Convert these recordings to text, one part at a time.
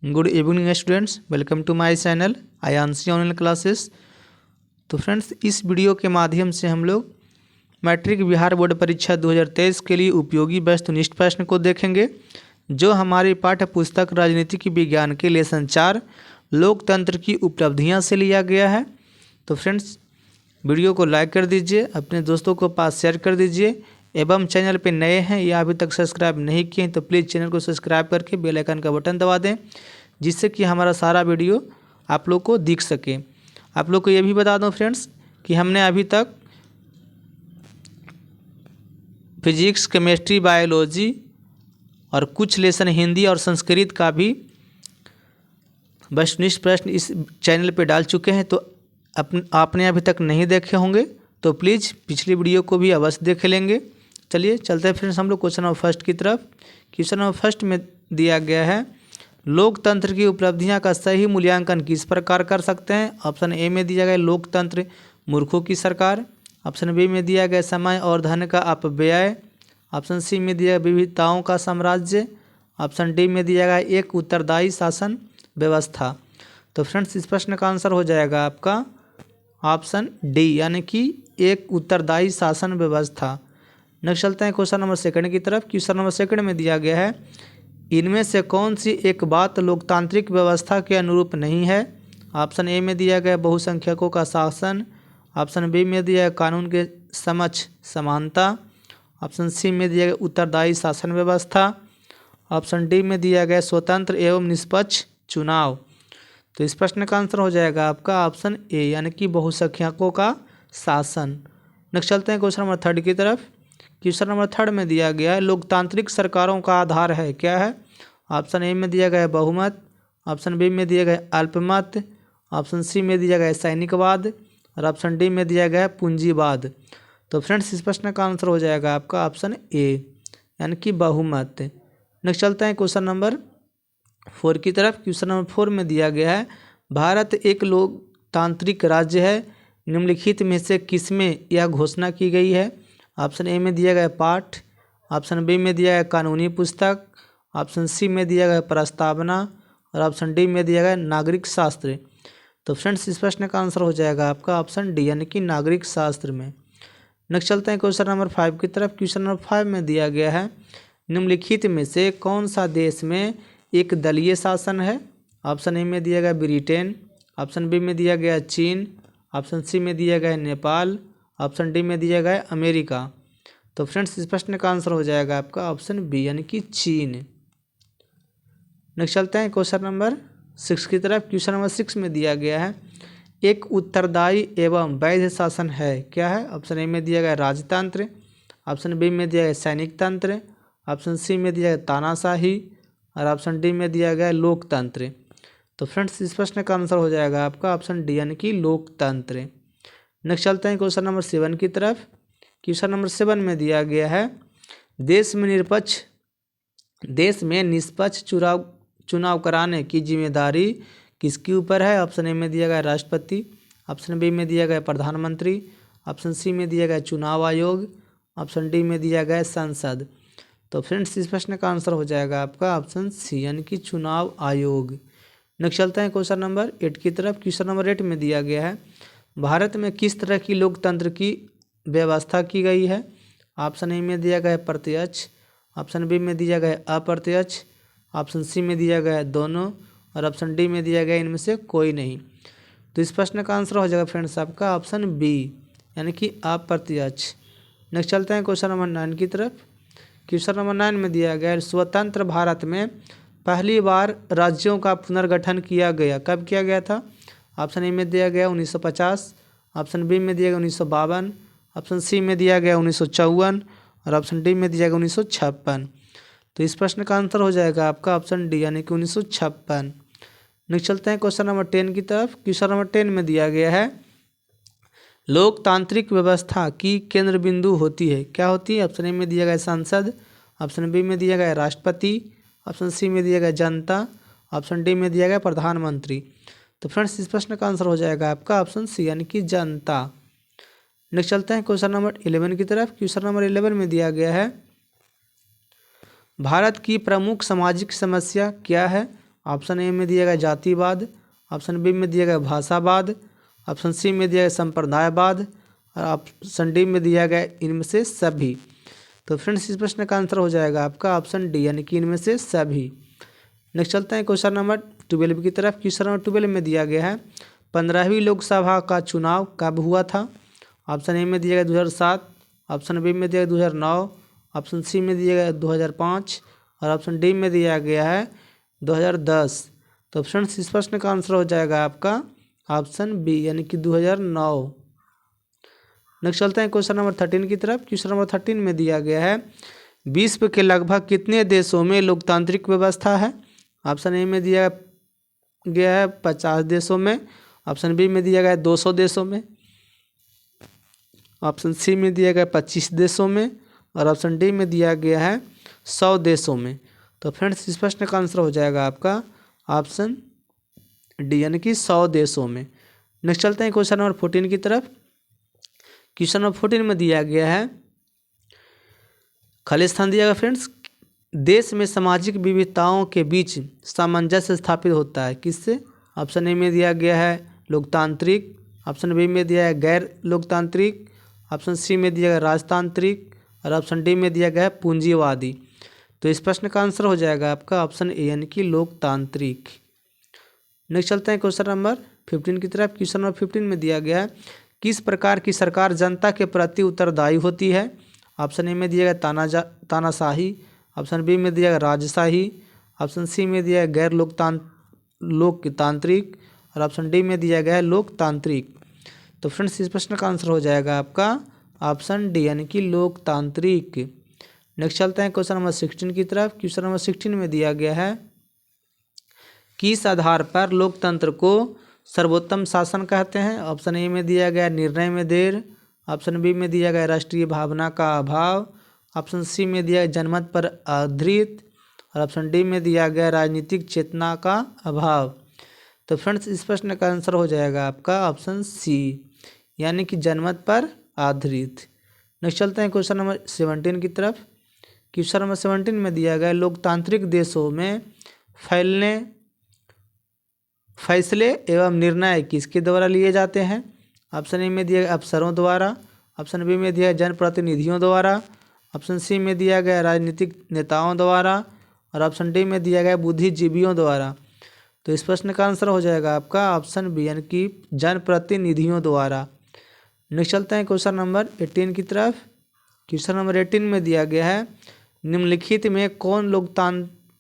Good evening students, welcome to my channel Aayanshi online classes. तो friends, इस video के माध्यम से हम लोग मैट्रिक बिहार बोर्ड परीक्षा 2023 के लिए उपयोगी वस्तुनिष्ठ प्रश्न को देखेंगे, जो हमारी पाठ्य पुस्तक राजनीतिक विज्ञान के लेसन 4 लोकतंत्र की उपलब्धियां से लिया गया है। तो फ्रेंड्स, वीडियो को लाइक कर दीजिए, अपने दोस्तों को पास शेयर कर दीजिए एवं चैनल पे नए हैं या अभी तक सब्सक्राइब नहीं किए हैं तो प्लीज़ चैनल को सब्सक्राइब करके बेल आइकन का बटन दबा दें, जिससे कि हमारा सारा वीडियो आप लोग को दिख सके। आप लोग को ये भी बता दूं फ्रेंड्स कि हमने अभी तक फिजिक्स, केमिस्ट्री, बायोलॉजी और कुछ लेसन हिंदी और संस्कृत का भी वस्तुनिष्ठ प्रश्न इस चैनल पे डाल चुके हैं। तो आपने अभी तक नहीं देखे होंगे तो प्लीज़ पिछली वीडियो को भी अवश्य देख लेंगे। चलिए चलते हैं फ्रेंड्स हम लोग क्वेश्चन नंबर फर्स्ट की तरफ। क्वेश्चन नंबर फर्स्ट में दिया गया है, लोकतंत्र की उपलब्धियां का सही मूल्यांकन किस प्रकार कर सकते हैं। ऑप्शन ए में दिया गया लोकतंत्र मूर्खों की सरकार। ऑप्शन बी में दिया गया समय और धन का अपव्यय। ऑप्शन सी में दिया गया विविधताओं का साम्राज्य। ऑप्शन डी में दिया गया एक उत्तरदायी शासन व्यवस्था। तो फ्रेंड्स, इस प्रश्न का आंसर हो जाएगा आपका ऑप्शन डी, यानी कि एक उत्तरदायी शासन व्यवस्था। नेक्स्ट चलते हैं क्वेश्चन नंबर सेकंड की तरफ। क्वेश्चन नंबर सेकंड में दिया गया है, इनमें से कौन सी एक बात लोकतांत्रिक व्यवस्था के अनुरूप नहीं है। ऑप्शन ए में दिया गया बहुसंख्यकों का शासन। ऑप्शन बी में दिया गया कानून के समक्ष समानता। ऑप्शन सी में दिया गया उत्तरदायी शासन व्यवस्था। ऑप्शन डी में दिया गया स्वतंत्र एवं निष्पक्ष चुनाव। तो इस प्रश्न का आंसर हो जाएगा आपका ऑप्शन ए, यानी कि बहुसंख्यकों का शासन। नेक्स्ट चलते हैं क्वेश्चन नंबर थर्ड की तरफ। क्वेश्चन नंबर थर्ड में दिया गया है, लोकतांत्रिक सरकारों का आधार है क्या है। ऑप्शन ए में दिया गया है बहुमत। ऑप्शन बी में दिया गया है अल्पमत। ऑप्शन सी में दिया गया है सैनिकवाद और ऑप्शन डी में दिया गया है पूंजीवाद। तो फ्रेंड्स, इस प्रश्न का आंसर हो जाएगा आपका ऑप्शन ए, यानी कि बहुमत। नेक्स्ट चलते हैं क्वेश्चन नंबर 4 की तरफ। क्वेश्चन नंबर 4 में दिया गया है, भारत एक लोकतांत्रिक राज्य है, निम्नलिखित में से किसमें यह घोषणा की गई है। ऑप्शन ए में दिया गया पाठ। ऑप्शन बी में दिया गया कानूनी पुस्तक। ऑप्शन सी में दिया गया प्रस्तावना और ऑप्शन डी में दिया गया नागरिक शास्त्र। तो फ्रेंड्स, इस प्रश्न का आंसर हो जाएगा आपका ऑप्शन डी, यानी कि नागरिक शास्त्र में। नेक्स्ट चलते हैं क्वेश्चन नंबर 5 की तरफ। क्वेश्चन नंबर 5 में दिया गया है, निम्नलिखित में से कौन सा देश में एक दलीय शासन है। ऑप्शन ए में दिया गया ब्रिटेन। ऑप्शन बी में दिया गया चीन। ऑप्शन सी में दिया गया नेपाल। ऑप्शन डी में दिया गया अमेरिका। तो फ्रेंड्स, इस प्रश्न का आंसर हो जाएगा आपका ऑप्शन बी, यानी कि चीन। नेक्स्ट चलते हैं क्वेश्चन नंबर 6 की तरफ। क्वेश्चन नंबर 6 में दिया गया है, एक उत्तरदायी एवं वैध शासन है क्या है। ऑप्शन ए में दिया गया राजतंत्र। ऑप्शन बी में दिया गया सैनिक तंत्र। ऑप्शन सी में दिया गया तानाशाही और ऑप्शन डी में दिया गया लोकतंत्र। तो फ्रेंड्स, इस प्रश्न का आंसर हो जाएगा आपका ऑप्शन डी, यानी कि लोकतंत्र। नेक्स्ट चलते हैं क्वेश्चन नंबर 7 की तरफ। क्वेश्चन नंबर 7 में दिया गया है, देश में निष्पक्ष चुनाव कराने की जिम्मेदारी किसके ऊपर है। ऑप्शन ए में दिया गया राष्ट्रपति। ऑप्शन बी में दिया गया प्रधानमंत्री। ऑप्शन सी में दिया गया चुनाव आयोग। ऑप्शन डी में दिया गया संसद। तो फ्रेंड्स, इस प्रश्न का आंसर हो जाएगा आपका ऑप्शन सी, यानी कि चुनाव आयोग। नेक्स्ट चलते हैं क्वेश्चन नंबर 8 की तरफ। क्वेश्चन नंबर 8 में दिया गया है, भारत में किस तरह की लोकतंत्र की व्यवस्था की गई है। ऑप्शन ए में दिया गया प्रत्यक्ष। ऑप्शन बी में दिया गया अप्रत्यक्ष। ऑप्शन सी में दिया गया दोनों और ऑप्शन डी में दिया गया इनमें से कोई नहीं। तो इस प्रश्न का आंसर हो जाएगा फ्रेंड्स आपका ऑप्शन बी, यानी कि अप्रत्यक्ष। नेक्स्ट चलते हैं क्वेश्चन नंबर 9 की तरफ। क्वेश्चन नंबर 9 में दिया गया, स्वतंत्र भारत में पहली बार राज्यों का पुनर्गठन किया गया, कब किया गया था। ऑप्शन ए में दिया गया 1950। ऑप्शन बी में दिया गया 1952। ऑप्शन सी में दिया गया 1954 और ऑप्शन डी में दिया गया 1956। तो इस प्रश्न का आंसर हो जाएगा आपका ऑप्शन डी, यानी कि 1956। नेक्स्ट चलते हैं क्वेश्चन नंबर 10 की तरफ। क्वेश्चन नंबर 10 में दिया गया है, लोकतांत्रिक व्यवस्था की केंद्र बिंदु होती है क्या होती है। ऑप्शन ए में दिया गया संसद। ऑप्शन बी में दिया गया राष्ट्रपति। ऑप्शन सी में दिया गया जनता। ऑप्शन डी में दिया गया प्रधानमंत्री। तो फ्रेंड्स, इस प्रश्न का आंसर हो जाएगा आपका ऑप्शन सी, यानी कि जनता। नेक्स्ट चलते हैं क्वेश्चन नंबर 11 की तरफ। क्वेश्चन नंबर 11 में दिया गया है, भारत की प्रमुख सामाजिक समस्या क्या है। ऑप्शन ए में दिया गया जातिवाद, ऑप्शन बी में दिया गया भाषावाद, ऑप्शन सी में दिया गया संप्रदायवाद और ऑप्शन डी में दिया गया इनमें से सभी। तो फ्रेंड्स इस प्रश्न का आंसर हो जाएगा आपका ऑप्शन डी यानी कि इनमें से सभी। नेक्स्ट चलते हैं क्वेश्चन नंबर 12 की तरफ। क्वेश्चन नंबर 12 में दिया गया है 15वीं लोकसभा का चुनाव कब हुआ था। ऑप्शन ए में दिया गया 2007, ऑप्शन बी में दिया गया 2009, ऑप्शन सी में दिया गया 2005 और ऑप्शन डी में दिया गया है 2010। तो फ्रेंड्स इस प्रश्न का आंसर हो जाएगा आपका ऑप्शन बी यानी कि 2009। नेक्स्ट चलते हैं क्वेश्चन नंबर 13 की तरफ। क्वेश्चन नंबर 13 में दिया गया है विश्व के लगभग कितने देशों में लोकतांत्रिक व्यवस्था है। ऑप्शन ए में दिया गया है 50 देशों में, ऑप्शन बी में दिया गया है 200 देशों में, ऑप्शन सी में दिया गया 25 देशों में और ऑप्शन डी में दिया गया है 100 देशों में। तो फ्रेंड्स इस प्रश्न का आंसर हो जाएगा आपका ऑप्शन डी यानी कि 100 देशों में। नेक्स्ट चलते हैं क्वेश्चन नंबर 14 की तरफ। क्वेश्चन नंबर 14 में दिया गया है खाली स्थान दिया गया फ्रेंड्स, देश में सामाजिक विविधताओं के बीच सामंजस्य स्थापित होता है किससे। ऑप्शन ए में दिया गया है लोकतांत्रिक, ऑप्शन बी में दिया है गैर लोकतांत्रिक, ऑप्शन सी में दिया गया राजतांत्रिक और ऑप्शन डी में दिया गया है पूंजीवादी। तो इस प्रश्न का आंसर हो जाएगा आपका ऑप्शन ए यानी कि लोकतांत्रिक। नेक्स्ट चलते हैं क्वेश्चन नंबर 15 की तरफ। क्वेश्चन नंबर 15 में दिया गया है किस प्रकार की सरकार जनता के प्रति उत्तरदायी होती है। ऑप्शन ए में दिया गया तानाशाही, ऑप्शन बी में दिया गया राजशाही, ऑप्शन सी में दिया गया गैर लोकतांत्रिक और ऑप्शन डी में दिया गया है लोकतांत्रिक। तो फ्रेंड्स इस प्रश्न का आंसर हो जाएगा आपका ऑप्शन डी यानी कि लोकतांत्रिक। नेक्स्ट चलते हैं क्वेश्चन नंबर 16 की तरफ। क्वेश्चन नंबर 16 में दिया गया है किस आधार पर लोकतंत्र को सर्वोत्तम शासन कहते हैं। ऑप्शन ए में दिया गया निर्णय में देर, ऑप्शन बी में दिया गया राष्ट्रीय भावना का अभाव, ऑप्शन सी में दिया गया जनमत पर आधारित और ऑप्शन डी में दिया गया राजनीतिक चेतना का अभाव। तो फ्रेंड्स इस प्रश्न का आंसर हो जाएगा आपका ऑप्शन सी यानी कि जनमत पर आधारित। नेक्स्ट चलते हैं क्वेश्चन नंबर 17 की तरफ। क्वेश्चन नंबर 17 में दिया गया लोकतांत्रिक देशों में फैसले एवं निर्णय किसके द्वारा लिए जाते हैं। ऑप्शन ए में दिया गया अफसरों द्वारा, ऑप्शन बी में दिया गया जनप्रतिनिधियों द्वारा, ऑप्शन सी में दिया गया राजनीतिक नेताओं द्वारा और ऑप्शन डी में दिया गया बुद्धिजीवियों द्वारा। तो इस प्रश्न का आंसर हो जाएगा आपका ऑप्शन बी यानी कि जनप्रतिनिधियों द्वारा। नेक्स्ट चलते हैं क्वेश्चन नंबर 18 की तरफ। क्वेश्चन नंबर 18 में दिया गया है निम्नलिखित में कौन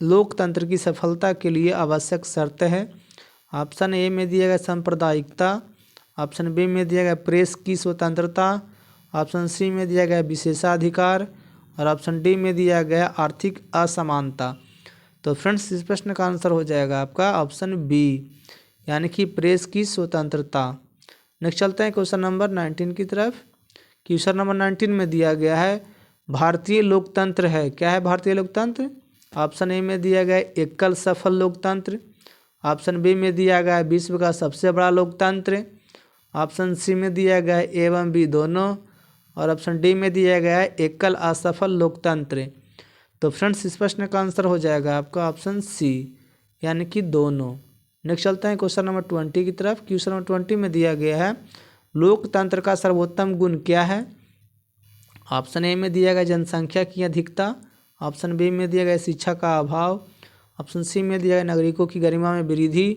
लोकतंत्र की सफलता के लिए आवश्यक शर्त है। ऑप्शन ए में दिया गया सांप्रदायिकता, ऑप्शन बी में दिया गया प्रेस की स्वतंत्रता, ऑप्शन सी में दिया गया विशेषाधिकार और ऑप्शन डी में दिया गया आर्थिक असमानता। तो फ्रेंड्स इस प्रश्न का आंसर हो जाएगा आपका ऑप्शन बी यानी कि प्रेस की स्वतंत्रता। नेक्स्ट चलते हैं क्वेश्चन नंबर 19 की तरफ। क्वेश्चन नंबर 19 में दिया गया है भारतीय लोकतंत्र है क्या है भारतीय लोकतंत्र। ऑप्शन ए में दिया गया एकल सफल लोकतंत्र, ऑप्शन बी में दिया गया विश्व का सबसे बड़ा लोकतंत्र, ऑप्शन सी में दिया गया ए एवं बी दोनों और ऑप्शन डी में दिया गया है एकल असफल लोकतंत्र। तो फ्रेंड्स इस प्रश्न का आंसर हो जाएगा आपका ऑप्शन सी यानी कि दोनों। नेक्स्ट चलते हैं क्वेश्चन नंबर 20 की तरफ। क्वेश्चन नंबर 20 में दिया गया है लोकतंत्र का सर्वोत्तम गुण क्या है। ऑप्शन ए में दिया गया जनसंख्या की अधिकता, ऑप्शन बी में दिया गया शिक्षा का अभाव, ऑप्शन सी में दिया गया नागरिकों की गरिमा में वृद्धि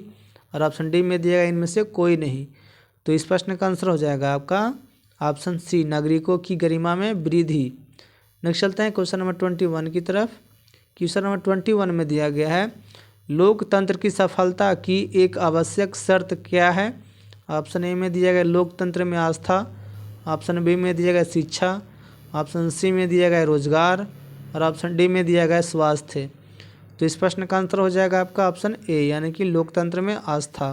और ऑप्शन डी में दिया गया इनमें से कोई नहीं। तो इस प्रश्न का आंसर हो जाएगा आपका ऑप्शन सी नागरिकों की गरिमा में वृद्धि। नेक्स्ट चलते हैं क्वेश्चन नंबर 21 की तरफ। क्वेश्चन नंबर 21 में दिया गया है लोकतंत्र की सफलता की एक आवश्यक शर्त क्या है। ऑप्शन ए में दिया गया लोकतंत्र में आस्था, ऑप्शन बी में दिया गया शिक्षा, ऑप्शन सी में दिया गया रोजगार और ऑप्शन डी में दिया गया स्वास्थ्य। तो इस प्रश्न का आंसर हो जाएगा आपका ऑप्शन ए यानी कि लोकतंत्र में आस्था।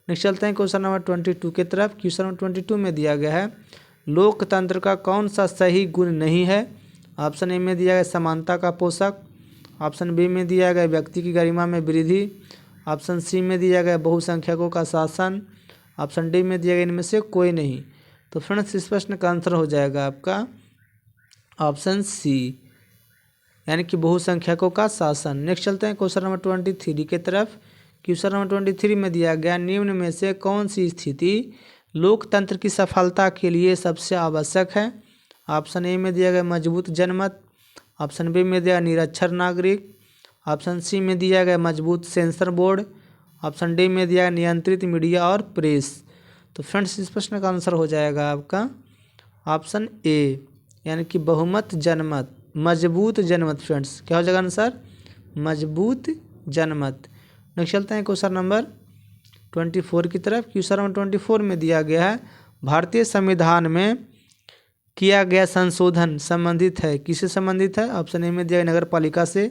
नेक्स्ट चलते हैं क्वेश्चन नंबर 22 की तरफ। क्वेश्चन नंबर 22 में दिया गया है लोकतंत्र का कौन सा सही गुण नहीं है। ऑप्शन ए में दिया गया समानता का पोषक, ऑप्शन बी में दिया गया व्यक्ति की गरिमा में वृद्धि, ऑप्शन सी में दिया गया बहुसंख्यकों का शासन, ऑप्शन डी में दिया गया इनमें से कोई नहीं। तो फ्रेंड्स इस प्रश्न का आंसर हो जाएगा आपका ऑप्शन सी यानी कि बहुसंख्यकों का शासन। नेक्स्ट चलते हैं क्वेश्चन नंबर 23 की तरफ। क्वेश्चन नंबर 23 में दिया गया निम्न में से कौन सी स्थिति लोकतंत्र की सफलता के लिए सबसे आवश्यक है। ऑप्शन ए में दिया गया मजबूत जनमत, ऑप्शन बी में दिया निरक्षर नागरिक, ऑप्शन सी में दिया गया मजबूत सेंसर बोर्ड, ऑप्शन डी में दिया गया नियंत्रित मीडिया और प्रेस। तो फ्रेंड्स इस प्रश्न का आंसर हो जाएगा आपका ऑप्शन ए, यानी कि बहुमत जनमत, मजबूत जनमत। फ्रेंड्स क्या हो जाएगा आंसर, मजबूत जनमत। नेक्स्ट चलते हैं क्वेश्चन नंबर 24 की तरफ। क्वेश्चन नंबर 24 में दिया गया है भारतीय संविधान में किया गया संशोधन संबंधित है, किससे संबंधित है। ऑप्शन ए में दिया गया नगर पालिका से,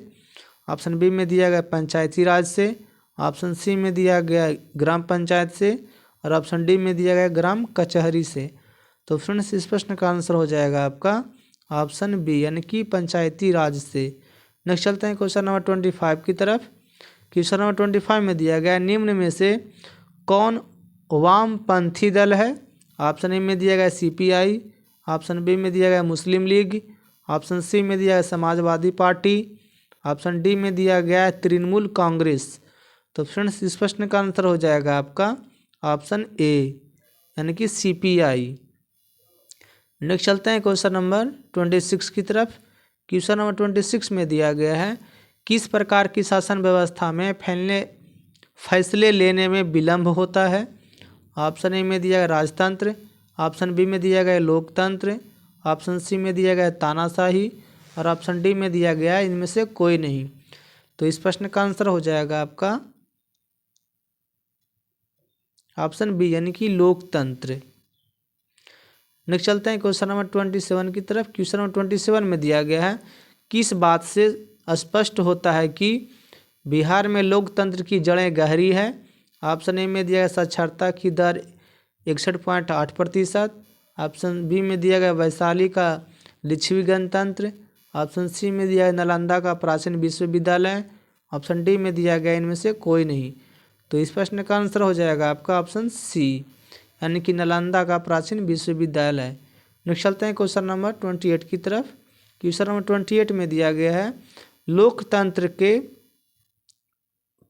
ऑप्शन बी में दिया गया पंचायती राज से, ऑप्शन सी में दिया गया ग्राम पंचायत से और ऑप्शन डी में दिया गया ग्राम कचहरी से। तो फ्रेंड्स इस प्रश्न का आंसर हो जाएगा आपका ऑप्शन बी, यानी कि पंचायती राज से। नेक्स्ट चलते हैं क्वेश्चन नंबर 25 की तरफ। क्वेश्चन नंबर 25 में दिया गया निम्न में से कौन वामपंथी दल है। ऑप्शन ए में दिया गया सीपीआई, ऑप्शन बी में दिया गया मुस्लिम लीग, ऑप्शन सी में दिया गया समाजवादी पार्टी, ऑप्शन डी में दिया गया तृणमूल कांग्रेस। तो फ्रेंड्स इस प्रश्न का आंसर हो जाएगा आपका ऑप्शन ए, यानी कि सीपीआई। नेक्स्ट चलते हैं क्वेश्चन नंबर 26 की तरफ। क्वेश्चन नंबर 26 में दिया गया है किस प्रकार की शासन व्यवस्था में फैसले लेने में विलम्ब होता है। ऑप्शन ए में दिया गया राजतंत्र, ऑप्शन बी में दिया गया लोकतंत्र, ऑप्शन सी में दिया गया तानाशाही और ऑप्शन डी में दिया गया इनमें से कोई नहीं। तो इस प्रश्न का आंसर हो जाएगा आपका ऑप्शन बी, यानी कि लोकतंत्र। नेक्स्ट चलते हैं क्वेश्चन नंबर 27 की तरफ। क्वेश्चन नंबर 27 में दिया गया है किस बात से स्पष्ट होता है कि बिहार में लोकतंत्र की जड़ें गहरी है। ऑप्शन ए में दिया गया साक्षरता की दर 61.8%, ऑप्शन बी में दिया गया वैशाली का लिच्छवी गणतंत्र, ऑप्शन सी में दिया गया नालंदा का प्राचीन विश्वविद्यालय, ऑप्शन डी में दिया गया इनमें से कोई नहीं। तो इस प्रश्न का आंसर हो जाएगा आपका ऑप्शन सी, यानी कि नालंदा का प्राचीन विश्वविद्यालय। नेक्स्ट चलते हैं क्वेश्चन नंबर 28 की तरफ। क्वेश्चन नंबर 28 में दिया गया है लोकतंत्र के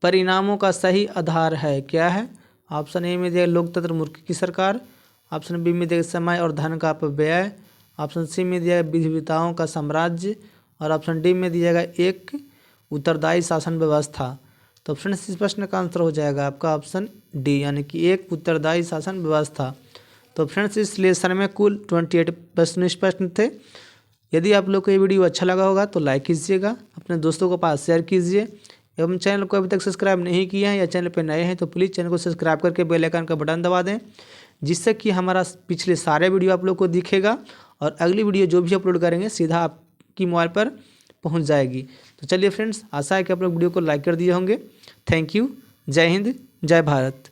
परिणामों का सही आधार है क्या है। ऑप्शन ए में दिया लोकतंत्र मूर्ख की सरकार, ऑप्शन बी में दिया समय और धन का अपव्यय, ऑप्शन सी में दिया विविधताओं का साम्राज्य और ऑप्शन डी में दिया गया एक उत्तरदायी शासन व्यवस्था। तो फ्रेंड्स इस प्रश्न का आंसर हो जाएगा आपका ऑप्शन डी, यानी कि एक उत्तरदायी शासन व्यवस्था। तो फ्रेंड्स इस लेसन में कुल 28 प्रश्न थे। यदि आप लोग को ये वीडियो अच्छा लगा होगा तो लाइक कीजिएगा, अपने दोस्तों के पास शेयर कीजिए एवं चैनल को अभी तक सब्सक्राइब नहीं किया है या चैनल पर नए हैं तो प्लीज़ चैनल को सब्सक्राइब करके बेल आइकन का बटन दबा दें, जिससे कि हमारा पिछले सारे वीडियो आप लोग को दिखेगा और अगली वीडियो जो भी अपलोड करेंगे सीधा आपकी मोबाइल पर पहुंच जाएगी। तो चलिए फ्रेंड्स, आशा है कि आप लोग वीडियो को लाइक कर दिए होंगे। Thank you. जय हिंद, जय भारत।